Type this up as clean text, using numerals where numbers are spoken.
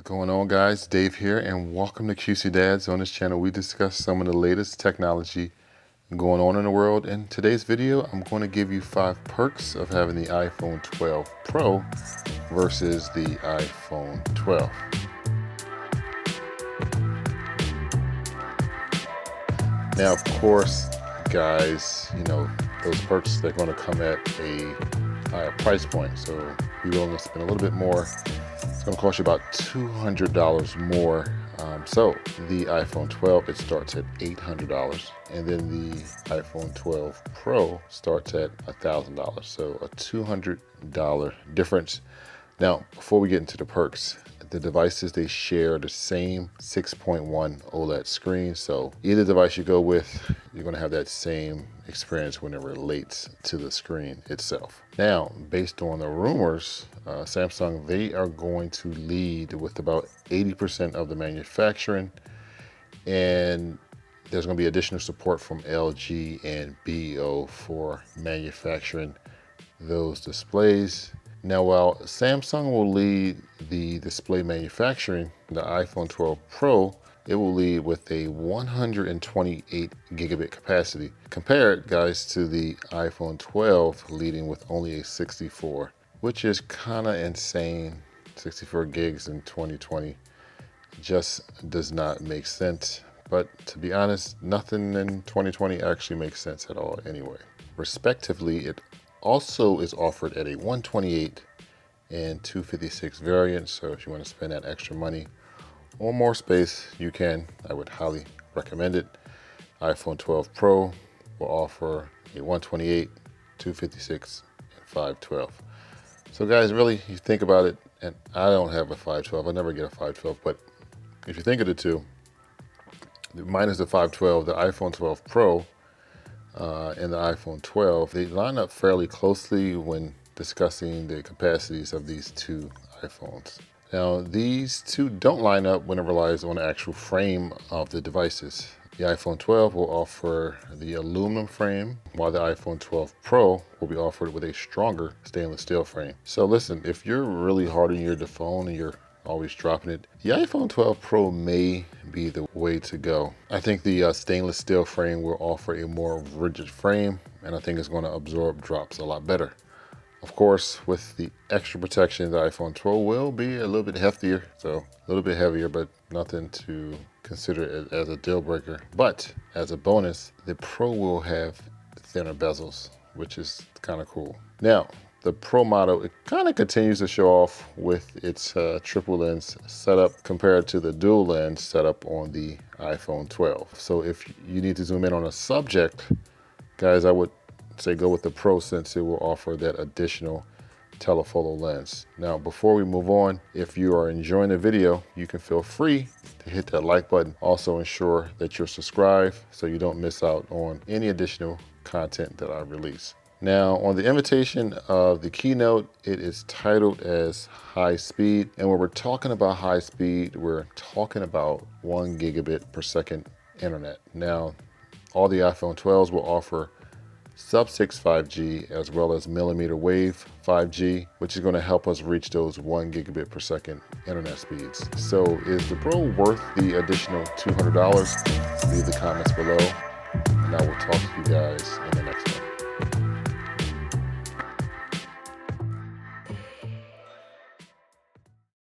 Going on, guys? Dave here, and welcome to QC Dads. On this channel we discuss some of the latest technology going on in the world. In today's video, I'm going to give you 5 perks of having the iPhone 12 Pro versus the iPhone 12. Now, of course, guys, those perks, they're going to come at a higher price point, so be willing to spend a little bit more. It's going to cost you about $200 more. So the iPhone 12, it starts at $800, and then the iPhone 12 Pro starts at $1,000. So a $200 difference. Now, before we get into the perks, the devices, they share the same 6.1 OLED screen. So either device you go with, you're going to have that same experience when it relates to the screen itself. Now, based on the rumors, Samsung, they are going to lead with about 80% of the manufacturing, and there's going to be additional support from LG and BO for manufacturing those displays. Now, while Samsung will lead the display manufacturing, the iPhone 12 Pro, it will lead with a 128 gigabit capacity, compared, guys, to the iPhone 12 leading with only a 64, which is kind of insane. 64 gigs in 2020 just does not make sense. But to be honest, nothing in 2020 actually makes sense at all anyway. Respectively, it also is offered at a 128 and 256 variant. So if you want to spend that extra money or more space, you can. I would highly recommend it. iPhone 12 Pro will offer a 128, 256, and 512. So guys, really, you think about it, and I don't have a 512. I never get a 512, but if you think of the two, minus the 512, the iPhone 12 Pro and the iPhone 12, they line up fairly closely when discussing the capacities of these two iPhones. Now, these two don't line up when it relies on the actual frame of the devices. The iPhone 12 will offer the aluminum frame, while the iPhone 12 Pro will be offered with a stronger stainless steel frame. So listen, if you're really hard on your phone and you're always dropping it, the iPhone 12 Pro may be the way to go. I think the stainless steel frame will offer a more rigid frame, and I think it's going to absorb drops a lot better. Of course, with the extra protection, the iPhone 12 will be a little bit heftier, so a little bit heavier, but nothing to consider as a deal breaker. But as a bonus, the Pro will have thinner bezels, which is kind of cool. Now, the Pro model, it kind of continues to show off with its triple lens setup compared to the dual lens setup on the iPhone 12. So if you need to zoom in on a subject, guys, I would say go with the Pro, since it will offer that additional telephoto lens. Now, before we move on, if you are enjoying the video, you can feel free to hit that like button. Also ensure that you're subscribed so you don't miss out on any additional content that I release. Now, on the invitation of the keynote, it is titled as high speed. And when we're talking about high speed, we're talking about 1 gigabit per second internet. Now, all the iPhone 12s will offer sub-6 5G as well as millimeter wave 5G, which is going to help us reach those 1 gigabit per second internet speeds. So is the Pro worth the additional $200? Leave the comments below, and I will talk to you guys in the next one.